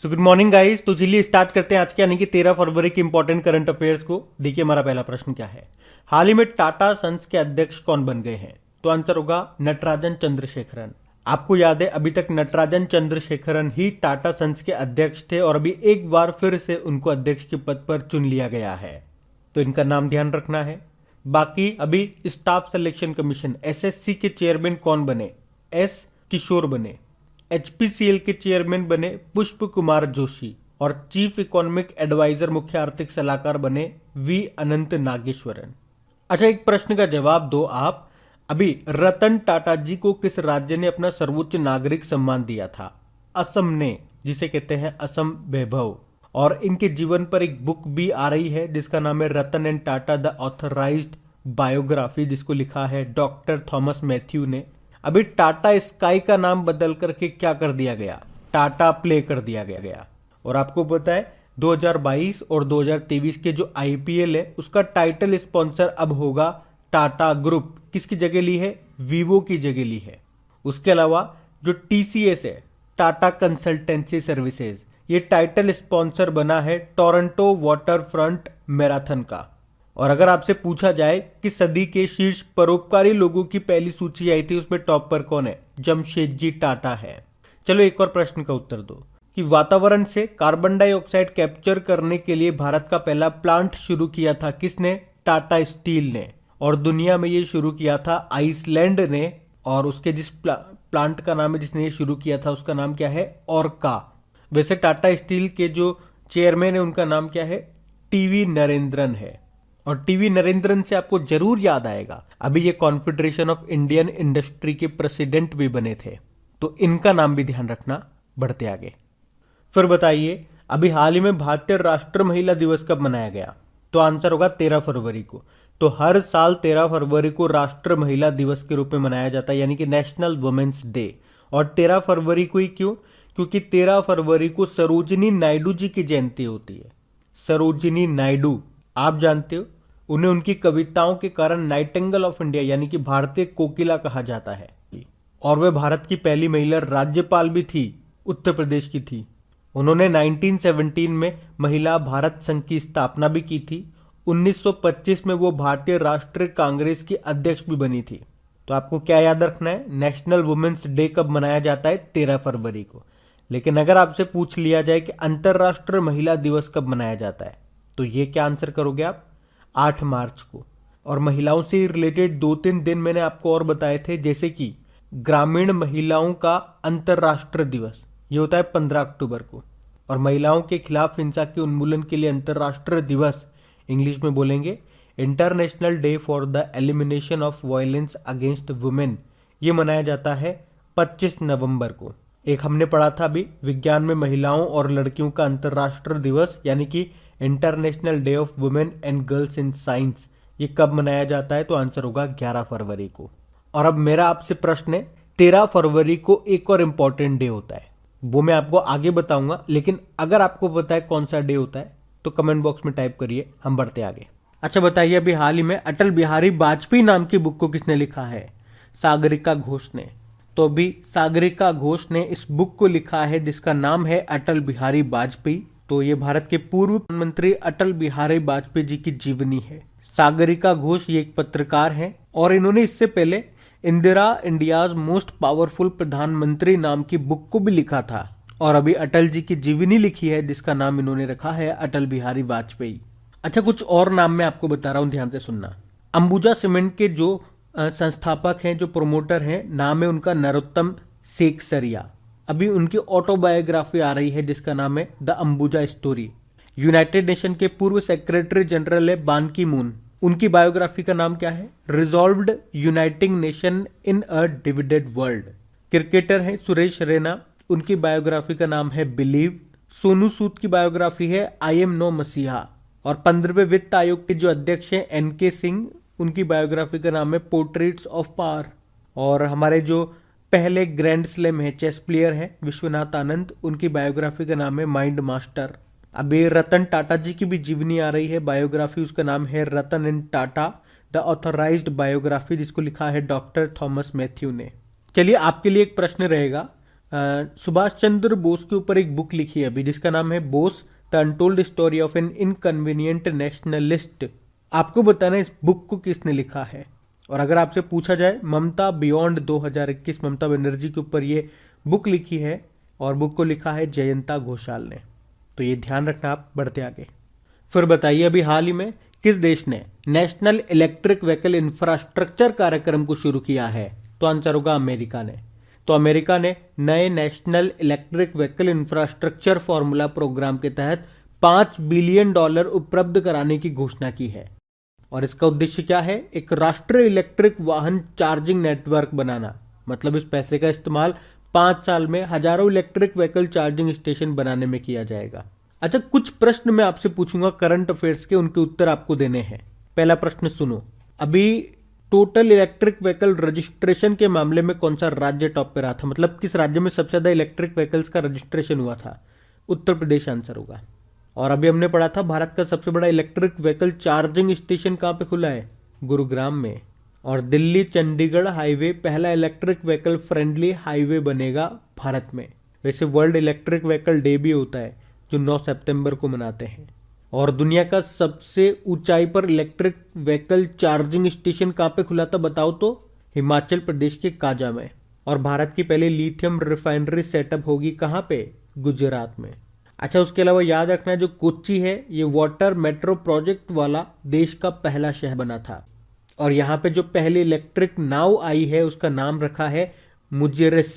So good morning guys. तो चलिए start करते हैं आज के यानी कि 13 फरवरी के इंपॉर्टेंट करंट अफेयर्स को। देखिए हमारा पहला प्रश्न क्या है। हाल ही में टाटा सन्स के अध्यक्ष कौन बन गए हैं? तो आंसर होगा नटराजन चंद्रशेखरन। आपको याद है अभी तक नटराजन चंद्रशेखरन ही टाटा सन्स के अध्यक्ष थे और अभी एक बार फिर से उनको अध्यक्ष के पद पर चुन लिया गया है, तो इनका नाम ध्यान रखना है। बाकी अभी स्टाफ सिलेक्शन कमीशन एसएससी के चेयरमैन कौन बने? एस किशोर बने। एचपीसीएल के चेयरमैन बने पुष्प कुमार जोशी और चीफ इकोनॉमिक एडवाइजर मुख्य आर्थिक सलाहकार बने वी अनंत नागेश्वरन। अच्छा, एक प्रश्न का जवाब दो आप। अभी रतन टाटा जी को किस राज्य ने अपना सर्वोच्च नागरिक सम्मान दिया था? असम ने, जिसे कहते हैं असम वैभव। और इनके जीवन पर एक बुक भी आ रही है जिसका नाम है Ratan and Tata the authorised biography, जिसको लिखा है डॉक्टर थॉमस मैथ्यू ने। अभी टाटा स्काई का नाम बदल करके क्या कर दिया गया? टाटा प्ले कर दिया गया। और आपको पता है 2022 और 2023 के जो आईपीएल है उसका टाइटल स्पॉन्सर अब होगा टाटा ग्रुप। किसकी जगह ली है? वीवो की जगह ली है। उसके अलावा जो टीसीएस है, टाटा कंसल्टेंसी सर्विसेज, ये टाइटल स्पॉन्सर बना है टोरंटो वाटर फ्रंट मैराथन का। और अगर आपसे पूछा जाए कि सदी के शीर्ष परोपकारी लोगों की पहली सूची आई थी उसमें टॉप पर कौन है? जमशेदजी टाटा है। चलो एक और प्रश्न का उत्तर दो कि वातावरण से कार्बन डाइऑक्साइड कैप्चर करने के लिए भारत का पहला प्लांट शुरू किया था किसने? टाटा स्टील ने। और दुनिया में ये शुरू किया था आइसलैंड ने। और उसके जिस प्लांट का नाम है जिसने ये शुरू किया था उसका नाम क्या है? ओरका। वैसे टाटा स्टील के जो चेयरमैन है उनका नाम क्या है? टीवी नरेंद्रन है। और टीवी नरेंद्रन से आपको जरूर याद आएगा अभी ये कॉन्फेडरेशन ऑफ इंडियन इंडस्ट्री के प्रेसिडेंट भी बने थे, तो इनका नाम भी ध्यान रखना। बढ़ते आगे। फिर बताइए अभी हाल ही में भारतीय राष्ट्र महिला दिवस कब मनाया गया? तो आंसर होगा 13 फरवरी को। तो हर साल 13 फरवरी को राष्ट्र महिला दिवस के रूप में मनाया जाता है, यानी कि नेशनल वुमेन्स डे। और 13 फरवरी को ही क्यों? क्योंकि 13 फरवरी को सरोजिनी नायडू जी की जयंती होती है। सरोजिनी नायडू आप जानते हो, उन्हें उनकी कविताओं के कारण नाइटिंगेल ऑफ इंडिया यानी कि भारतीय कोकिला कहा जाता है। और वे भारत की पहली महिला राज्यपाल भी थी, उत्तर प्रदेश की थी। उन्होंने 1917 में महिला भारत संघ की स्थापना भी की थी। 1925 में वो भारतीय राष्ट्रीय कांग्रेस की अध्यक्ष भी बनी थी। तो आपको क्या याद रखना है? नेशनल वुमेन्स डे कब मनाया जाता है? 13 फरवरी को। लेकिन अगर आपसे पूछ लिया जाए कि अंतर्राष्ट्रीय महिला दिवस कब मनाया जाता है, तो ये क्या आंसर करोगे आप? 8 मार्च को। और महिलाओं से रिलेटेड 2-3 दिन मैंने आपको और बताए थे, जैसे कि ग्रामीण महिलाओं का अंतर्राष्ट्रीय दिवस, ये होता है 15 अक्टूबर को। और महिलाओं के खिलाफ हिंसा के उन्मूलन के लिए अंतर्राष्ट्रीय दिवस, इंग्लिश में बोलेंगे international day for the elimination of violence against women, ये मनाया जाता है 25 नवंबर को। एक हमने पढ़ा था अभी विज्ञान में महिलाओं और लड़कियों का अंतर्राष्ट्रीय दिवस यानी कि international day of women and girls in science, ये कब मनाया जाता है? तो आंसर होगा 11 फरवरी को। और अब मेरा आपसे प्रश्न है, 13 फरवरी को एक और इंपॉर्टेंट डे होता है, वो मैं आपको आगे बताऊंगा। लेकिन अगर आपको पता है कौन सा डे होता है तो कमेंट बॉक्स में टाइप करिए, हम बढ़ते आगे। अच्छा बताइए, अभी हाल ही में अटल बिहारी वाजपेयी नाम की बुक को किसने लिखा है? सागरिका घोष ने। तो अभी सागरिका घोष ने इस बुक को लिखा है जिसका नाम है अटल बिहारी वाजपेयी। तो ये भारत के पूर्व प्रधानमंत्री अटल बिहारी वाजपेयी जी की जीवनी है। सागरिका घोष ये एक पत्रकार हैं और इन्होंने इससे पहले इंदिरा इंडियाज मोस्ट पावरफुल प्रधानमंत्री नाम की बुक को भी लिखा था। और अभी अटल जी की जीवनी लिखी है जिसका नाम इन्होंने रखा है अटल बिहारी वाजपेयी। अच्छा, कुछ और नाम मैं आपको बता रहा हूं, ध्यान से सुनना। अंबुजा सीमेंट के जो संस्थापक हैं, जो प्रोमोटर हैं, नाम है उनका नरोत्तम सेकसरिया। अभी उनकी ऑटोबायोग्राफी आ रही है जिसका नाम है the Ambuja story. United nation के पूर्व सेक्रेटरी जनरल है बान की मून, उनकी बायोग्राफी का नाम क्या है? Resolved uniting nation in a divided world. Cricketer है सुरेश रैना, उनकी बायोग्राफी का नाम है बिलीव। सोनू सूद की बायोग्राफी है आई एम नो मसीहा। और 15वें वित्त आयोग के जो अध्यक्ष हैं एनके सिंह, उनकी बायोग्राफी का नाम है पोर्ट्रेट्स ऑफ पावर। और हमारे जो पहले ग्रैंड स्लैम है चेस प्लेयर है विश्वनाथ आनंद, उनकी बायोग्राफी का नाम है माइंड मास्टर। अभी रतन टाटा जी की भी जीवनी आ रही है, बायोग्राफी उसका नाम है Ratan and Tata the authorised biography, जिसको लिखा है डॉक्टर थॉमस मैथ्यू ने। चलिए आपके लिए एक प्रश्न रहेगा, सुभाष चंद्र बोस के ऊपर एक बुक लिखी है अभी जिसका नाम है Bose the untold story of an inconvenient nationalist. आपको बताना है इस बुक को किसने लिखा है। और अगर आपसे पूछा जाए ममता बियॉन्ड 2021 ममता बनर्जी के ऊपर ये बुक लिखी है और बुक को लिखा है जयंता घोषाल ने। तो ये ध्यान रखना। आप बढ़ते आगे। फिर बताइए अभी हाल ही में किस देश ने नेशनल इलेक्ट्रिक व्हीकल इंफ्रास्ट्रक्चर कार्यक्रम को शुरू किया है। तो आंसर होगा अमेरिका ने। तो अमेरिका ने नए national electric vehicle infrastructure formula program के तहत $5 बिलियन उपलब्ध कराने की घोषणा की है। और इसका उद्देश्य क्या है? एक राष्ट्रीय इलेक्ट्रिक वाहन चार्जिंग नेटवर्क बनाना। मतलब इस पैसे का इस्तेमाल 5 साल में हजारों इलेक्ट्रिक व्हीकल चार्जिंग स्टेशन बनाने में किया जाएगा। अच्छा, कुछ प्रश्न मैं आपसे पूछूंगा करंट अफेयर्स के, उनके उत्तर आपको देने हैं। पहला प्रश्न सुनो। अभी टोटल इलेक्ट्रिक व्हीकल रजिस्ट्रेशन के मामले में कौन सा राज्य टॉप पे रहा था? मतलब किस राज्य में सबसे ज्यादा इलेक्ट्रिक व्हीकल्स का रजिस्ट्रेशन हुआ था? उत्तर प्रदेश आंसर होगा। और अभी हमने पढ़ा था भारत का सबसे बड़ा इलेक्ट्रिक व्हीकल चार्जिंग स्टेशन कहां पे खुला है? गुरुग्राम में। और दिल्ली चंडीगढ़ हाईवे पहला इलेक्ट्रिक व्हीकल फ्रेंडली हाईवे बनेगा भारत में। वैसे वर्ल्ड इलेक्ट्रिक व्हीकल डे भी होता है जो 9 सितंबर को मनाते हैं। और दुनिया का सबसे ऊंचाई पर इलेक्ट्रिक व्हीकल चार्जिंग स्टेशन कहां पे खुला था बताओ तो? हिमाचल प्रदेश के काजा में। और भारत की पहली लिथियम रिफाइनरी सेटअप होगी कहां पे? गुजरात में। अच्छा, उसके अलावा याद रखना जो कोच्चि है ये वाटर मेट्रो प्रोजेक्ट वाला देश का पहला शहर बना था। और यहाँ पे जो पहली इलेक्ट्रिक नाव आई है उसका नाम रखा है मुजीरिस।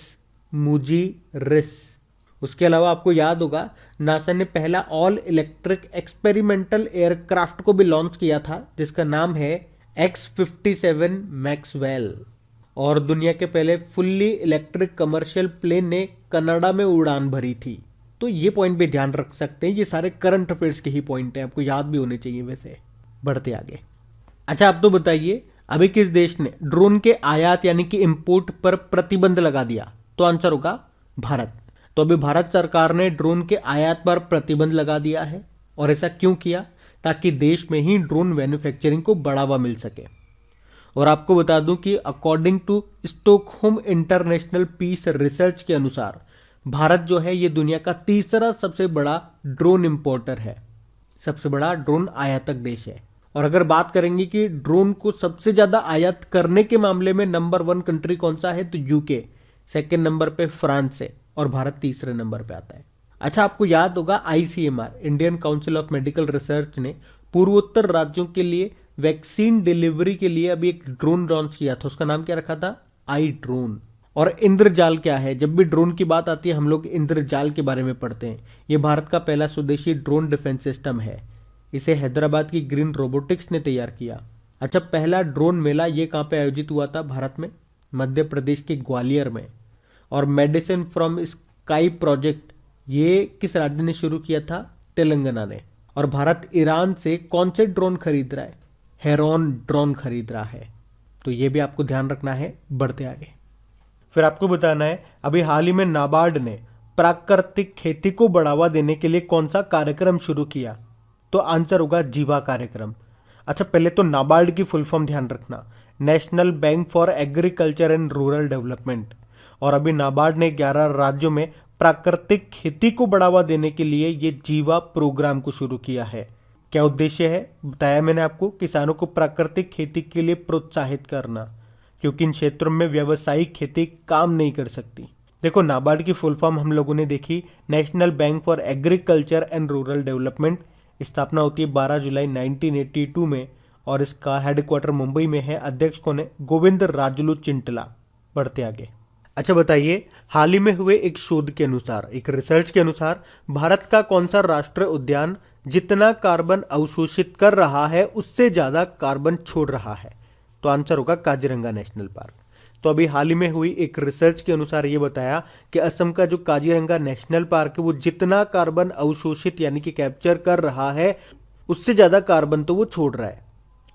उसके अलावा आपको याद होगा नासा ने पहला ऑल इलेक्ट्रिक एक्सपेरिमेंटल एयरक्राफ्ट को भी लॉन्च किया था जिसका नाम है X-57 मैक्सवेल। और दुनिया के पहले फुल्ली इलेक्ट्रिक कमर्शियल प्लेन ने कनाडा में उड़ान भरी थी। तो ये पॉइंट भी ध्यान रख सकते हैं। ये सारे करंट अफेयर्स के ही पॉइंट हैं, आपको याद भी होने चाहिए वैसे। बढ़ते आगे। अच्छा, आप तो बताइए अभी किस देश ने ड्रोन के आयात यानी कि इंपोर्ट पर प्रतिबंध लगा दिया? तो आंसर होगा भारत। तो अभी भारत सरकार ने ड्रोन के आयात पर प्रतिबंध लगा दिया है। और ऐसा क्यों किया? ताकि देश में ही ड्रोन मैन्युफैक्चरिंग को बढ़ावा मिल सके। और आपको बता दूं कि according to Stockholm International Peace Research के अनुसार भारत जो है ये दुनिया का तीसरा सबसे बड़ा ड्रोन इंपोर्टर है, सबसे बड़ा ड्रोन आयातक देश है। और अगर बात करेंगे कि ड्रोन को सबसे ज्यादा आयात करने के मामले में नंबर 1 कंट्री कौन सा है, तो यूके, सेकेंड नंबर पे फ्रांस है और भारत तीसरे नंबर पे आता है। अच्छा, आपको याद होगा ICMR Indian council of medical research ने पूर्वोत्तर राज्यों के लिए वैक्सीन डिलीवरी के लिए अभी एक ड्रोन लॉन्च किया था। उसका नाम क्या रखा था? आई ड्रोन। और इंद्रजाल क्या है? जब भी ड्रोन की बात आती है हम लोग इंद्रजाल के बारे में पढ़ते हैं। ये भारत का पहला स्वदेशी ड्रोन डिफेंस सिस्टम है। इसे हैदराबाद की ग्रीन रोबोटिक्स ने तैयार किया। अच्छा, पहला ड्रोन मेला ये कहां पे आयोजित हुआ था भारत में? मध्य प्रदेश के ग्वालियर में। और मेडिसिन फ्रॉम स्काई प्रोजेक्ट ये किस राज्य ने शुरू किया था? तेलंगाना ने। और भारत ईरान से कौन से ड्रोन खरीद रहा है? हेरॉन ड्रोन खरीद रहा है। तो ये भी आपको ध्यान रखना है। बढ़ते आगे। फिर आपको बताना है अभी हाल ही में नाबार्ड ने प्राकृतिक खेती को बढ़ावा देने के लिए कौन सा कार्यक्रम शुरू किया? तो आंसर होगा जीवा कार्यक्रम। अच्छा, पहले तो नाबार्ड की फुल फॉर्म ध्यान रखना, national bank for agriculture and rural development. और अभी नाबार्ड ने 11 राज्यों में प्राकृतिक खेती को बढ़ावा देने के लिए ये जीवा प्रोग्राम को शुरू किया है। क्या उद्देश्य है? बताया मैंने आपको, किसानों को प्राकृतिक खेती के लिए प्रोत्साहित करना, क्योंकि इन क्षेत्रों में व्यावसायिक खेती काम नहीं कर सकती। देखो, नाबार्ड की फुल फॉर्म हम लोगों ने देखी, national bank for agriculture and rural development. स्थापना होती है 12 जुलाई 1982 में और इसका हेडक्वार्टर मुंबई में है। अध्यक्ष कौन है? गोविंद राजुलू चिंटला। बढ़ते आगे। अच्छा, बताइए हाल ही में हुए एक शोध के अनुसार, एक रिसर्च के अनुसार भारत का कौन सा राष्ट्रीय उद्यान जितना कार्बन अवशोषित कर रहा है उससे ज्यादा कार्बन छोड़ रहा है? तो आंसर होगा काजीरंगा नेशनल पार्क। तो अभी हाल ही में हुई एक रिसर्च के अनुसार ये बताया कि असम का जो काजीरंगा नेशनल पार्क है वो जितना कार्बन अवशोषित यानी कि कैप्चर कर रहा है उससे ज्यादा कार्बन तो वो छोड़ रहा है।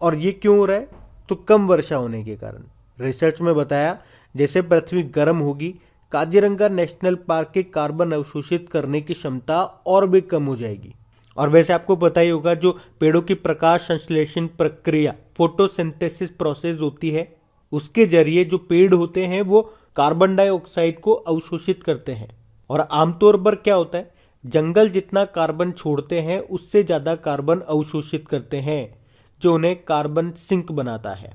और ये क्यों हो रहा है? तो कम वर्षा होने के कारण। रिसर्च में बताया जैसे पृथ्वी गर्म होगी काजीरंगा नेशनल पार्क के कार्बन अवशोषित करने की क्षमता और भी कम हो जाएगी। और वैसे आपको पता ही होगा जो पेड़ों की प्रकाश संश्लेषण प्रक्रिया फोटोसिंथेसिस प्रोसेस होती है, उसके जरिए जो पेड़ होते हैं वो कार्बन डाइऑक्साइड को अवशोषित करते हैं। और आमतौर पर क्या होता है, जंगल जितना कार्बन छोड़ते हैं उससे ज़्यादा कार्बन अवशोषित करते हैं, जो उन्हें कार्बन सिंक बनाता है।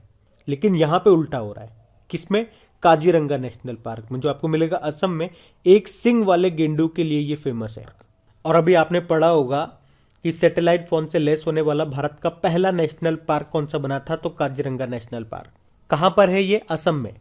लेकिन यहाँ पे उल्टा हो रहा है। किसमें? काजीरंगा नेशनल पार्क में, जो आपको मिलेगा असम में। एक सिंग वाले गेंडों के लिए ये फेमस है। और अभी आपने पढ़ा होगा कि सैटेलाइट फोन से लेस होने वाला भारत का पहला नेशनल पार्क कौन सा बना था, तो काजीरंगा नेशनल पार्क। कहाँ पर है ये? असम में।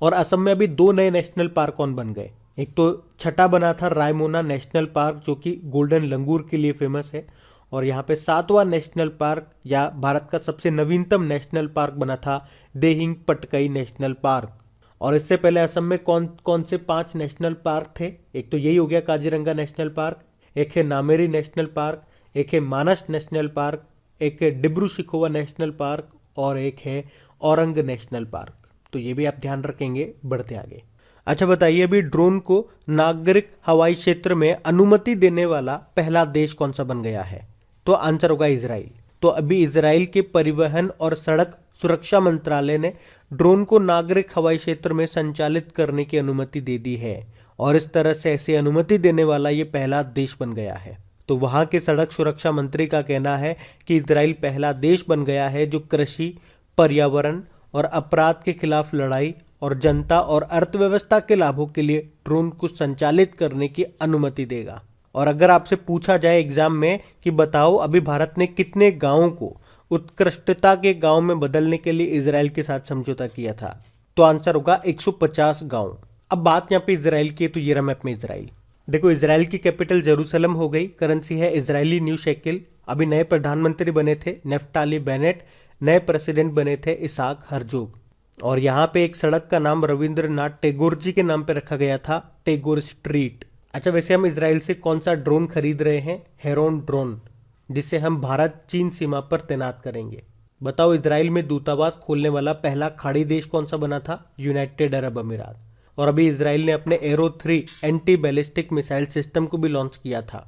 और असम में अभी 2 नए नेशनल पार्क कौन बन गए? एक तो छठा बना था रायमोना नेशनल पार्क, जो कि गोल्डन लंगूर के लिए फेमस है। और यहाँ पे 7वां नेशनल पार्क या भारत का सबसे नवीनतम नेशनल पार्क बना था देहिंग पटकई नेशनल पार्क। और इससे पहले असम में कौन कौन से 5 नेशनल पार्क थे? एक तो यही हो गया काजीरंगा नेशनल पार्क, एक है नामेरी नेशनल पार्क, एक है मानस नेशनल पार्क, एक है डिब्रू शिखोवा नेशनल पार्क और एक है औरंग नेशनल पार्क। तो ये भी आप ध्यान रखेंगे बढ़ते आगे। अच्छा बताइए, अभी ड्रोन को नागरिक हवाई क्षेत्र में अनुमति देने वाला पहला देश कौन सा बन गया है? तो आंसर होगा इजराइल। तो अभी इजराइल के परिवहन और सड़क सुरक्षा मंत्रालय ने ड्रोन को नागरिक हवाई क्षेत्र में संचालित करने की अनुमति दे दी है। और इस तरह से ऐसी अनुमति देने वाला ये पहला देश बन गया है। तो वहां के सड़क सुरक्षा मंत्री का कहना है कि इजराइल पहला देश बन गया है जो कृषि, पर्यावरण और अपराध के खिलाफ लड़ाई और जनता और अर्थव्यवस्था के लाभों के लिए ड्रोन को संचालित करने की अनुमति देगा। और अगर आपसे पूछा जाए एग्जाम में कि बताओ अभी भारत ने कितने गांवों को उत्कृष्टता के गांव में बदलने के लिए इजराइल के साथ समझौता किया था, तो आंसर होगा 150 गांव। अब बात यहाँ पे इजराइल की है, तो ये रहा मैप में इजराइल। देखो, इजराइल की कैपिटल जेरूसलम हो गई, करेंसी है इजरायली न्यू शेकिल। अभी नए प्रधानमंत्री बने थे नेफ्ताली बेनेट, नए प्रेसिडेंट बने थे इसाक हर्जोग। और यहाँ पे एक सड़क का नाम रविंद्रनाथ टैगोर जी के नाम पे रखा गया था, टैगोर स्ट्रीट। अच्छा, वैसे हम इजराइल से कौन सा ड्रोन खरीद रहे हैं? हेरोन ड्रोन, जिसे हम भारत चीन सीमा पर तैनात करेंगे। बताओ, इजराइल में दूतावास खोलने वाला पहला खाड़ी देश कौन सा बना था? यूनाइटेड अरब अमीरात। और अभी इजराइल ने अपने arrow 3 anti ballistic missile system को भी लॉन्च किया था।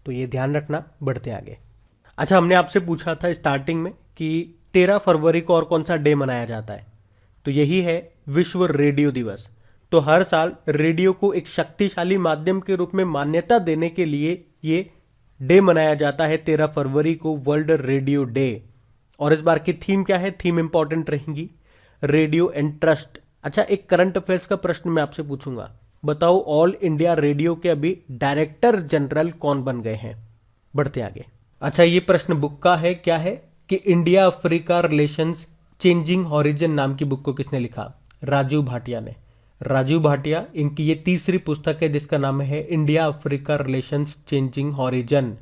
तो ये ध्यान रखना बढ़ते आगे। अच्छा, हमने आपसे पूछा था स्टार्टिंग में कि 13 फरवरी को और कौन सा डे मनाया जाता है, तो यही है विश्व रेडियो दिवस। तो हर साल रेडियो को एक शक्तिशाली माध्यम के रूप में मान्यता देने के लिए ये डे मनाया जाता है 13 फरवरी को, वर्ल्ड रेडियो डे। और इस बार की थीम क्या है? थीम इंपॉर्टेंट रहेंगी, रेडियो एंड ट्रस्ट। अच्छा, एक करंट अफेयर्स का प्रश्न मैं आपसे पूछूंगा। बताओ, ऑल इंडिया रेडियो के अभी डायरेक्टर जनरल कौन बन गए हैं? बढ़ते आगे। अच्छा, ये प्रश्न बुक का है। क्या है कि India Africa relations changing horizon नाम की बुक को किसने लिखा? राजीव भाटिया ने। राजीव भाटिया, इनकी ये तीसरी पुस्तक है जिसका नाम है India Africa relations changing horizon.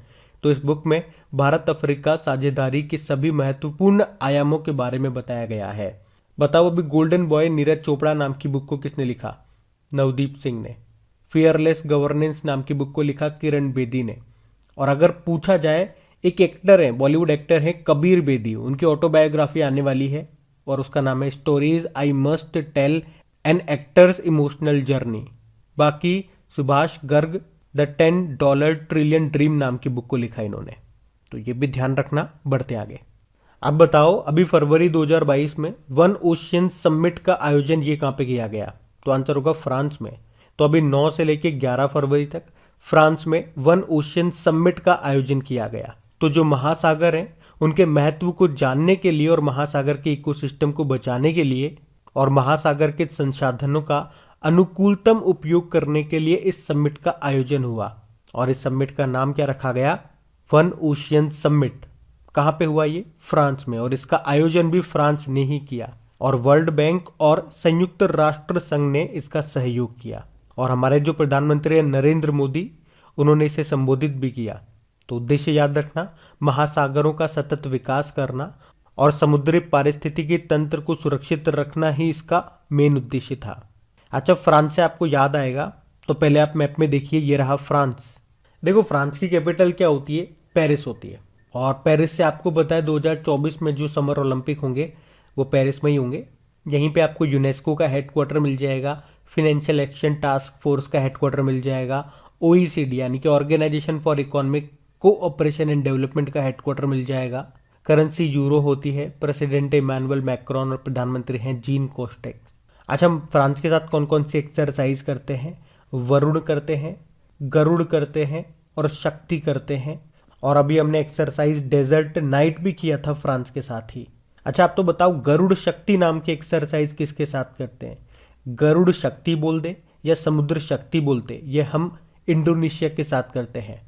तो इस बुक में भारत अफ्रीका साझेदारी के सभी महत्वपूर्ण आयामों के बारे में बताया गया है। बताओ, अभी गोल्डन बॉय नीरज चोपड़ा नाम की बुक को किसने लिखा? नवदीप सिंह ने। फियरलेस गवर्नेंस नाम की बुक को लिखा किरण बेदी ने। और अगर पूछा जाए, एक एक्टर है, बॉलीवुड एक्टर है कबीर बेदी, उनकी ऑटोबायोग्राफी आने वाली है और उसका नाम है stories I must tell an actor's emotional journey. बाकी Subhash Garg the $10 trillion dream नाम की बुक को लिखा इन्होंने। तो ये भी ध्यान रखना बढ़ते आगे। अब बताओ, अभी फरवरी 2022 में वन ओशियन समिट का आयोजन ये कहाँ पे किया गया? तो आंसर होगा फ्रांस में। तो अभी 9 से लेके 11 फरवरी तक फ्रांस में वन ओशियन समिट का आयोजन किया गया। तो जो महासागर हैं उनके महत्व को जानने के लिए और महासागर के इकोसिस्टम को बचाने के लिए और महासागर के संसाधनों का अनुकूलतम उपयोग करने के लिए इस समिट का आयोजन हुआ। और इस समिट का नाम क्या रखा गया? One ocean summit. कहाँ पे हुआ ये? फ्रांस में। और इसका आयोजन भी फ्रांस ने ही किया और वर्ल्ड बैंक और संयुक्त राष्ट्र संघ ने इसका सहयोग किया। और हमारे जो प्रधानमंत्री हैं नरेंद्र मोदी, उन्होंने इसे संबोधित भी किया। तो उद्देश्य याद रखना, महासागरों का सतत विकास करना और समुद्री पारिस्थितिकी तंत्र को सुरक्षित रखना ही इसका मेन उद्देश्य था। अच्छा, फ्रांस से आपको याद आएगा, तो पहले आप मैप में देखिए, ये रहा फ्रांस। देखो, फ्रांस की कैपिटल क्या होती है? पेरिस होती है। और पेरिस से आपको पता है 2024 में जो समर ओलंपिक होंगे वो पेरिस में ही होंगे। यहीं पे आपको यूनेस्को का हेडक्वार्टर मिल जाएगा, फाइनेंशियल एक्शन टास्क फोर्स का हेडक्वार्टर मिल जाएगा, OECD यानी कि organisation for economic cooperation and development का हेडक्वार्टर मिल जाएगा। करेंसी यूरो होती है, प्रेसिडेंट इमैनुअल मैक्रोन और प्रधानमंत्री हैं जीन कोस्टेक। अच्छा, हम फ्रांस के साथ कौन कौन सी एक्सरसाइज करते हैं? वरुण करते हैं, गरुड़ करते हैं और शक्ति करते हैं। और अभी हमने एक्सरसाइज डेजर्ट नाइट भी किया था फ्रांस के साथ ही। अच्छा, आप तो बताओ, गरुड़ शक्ति नाम की एक्सरसाइज किसके साथ करते हैं? गरुड़ शक्ति बोल दे या समुद्र शक्ति बोलते, ये हम इंडोनेशिया के साथ करते हैं।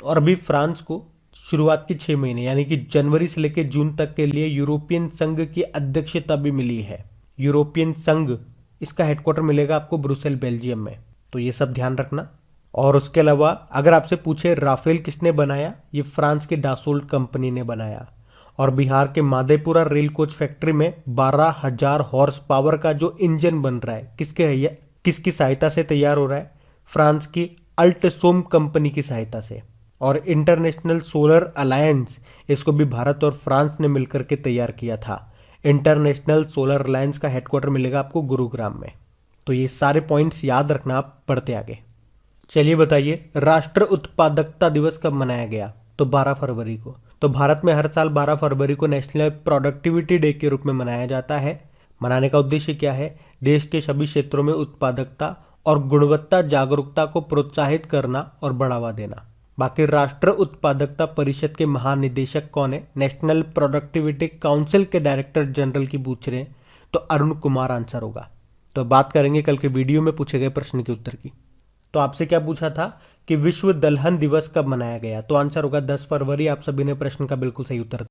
और अभी फ्रांस को शुरुआत के 6 महीने यानी कि जनवरी से लेकर जून तक के लिए यूरोपियन संघ की अध्यक्षता भी मिली है। यूरोपियन संघ, इसका हेडक्वार्टर मिलेगा आपको ब्रुसेल, बेल्जियम में। तो ये सब ध्यान रखना। और उसके अलावा अगर आपसे पूछे राफेल किसने बनाया, ये फ्रांस की डासोल्ट कंपनी ने बनाया। और बिहार के माधेपुरा रेल कोच फैक्ट्री में 12,000 हॉर्स पावर का जो इंजन बन रहा है, किसकी सहायता से तैयार हो रहा है? फ्रांस की अल्टसोम कंपनी की सहायता से। और इंटरनेशनल सोलर अलायंस, इसको भी भारत और फ्रांस ने मिलकर के तैयार किया था। इंटरनेशनल सोलर अलायंस का हेडक्वार्टर मिलेगा आपको गुरुग्राम में। तो ये सारे पॉइंट्स याद रखना आप पढ़ते आगे। चलिए बताइए, राष्ट्र उत्पादकता दिवस कब मनाया गया? तो 12 फरवरी को। तो भारत में हर साल 12 फरवरी को नेशनल प्रोडक्टिविटी डे के रूप में मनाया जाता है। मनाने का उद्देश्य क्या है? देश के सभी क्षेत्रों में उत्पादकता और गुणवत्ता जागरूकता को प्रोत्साहित करना और बढ़ावा देना। बाकी राष्ट्र उत्पादकता परिषद के महानिदेशक कौन है? नेशनल प्रोडक्टिविटी काउंसिल के डायरेक्टर जनरल की पूछ रहे हैं तो अरुण कुमार आंसर होगा। तो बात करेंगे कल के वीडियो में पूछे गए प्रश्न के उत्तर की। तो आपसे क्या पूछा था कि विश्व दलहन दिवस कब मनाया गया? तो आंसर होगा 10 फरवरी। आप सभी ने प्रश्न का बिल्कुल सही उत्तर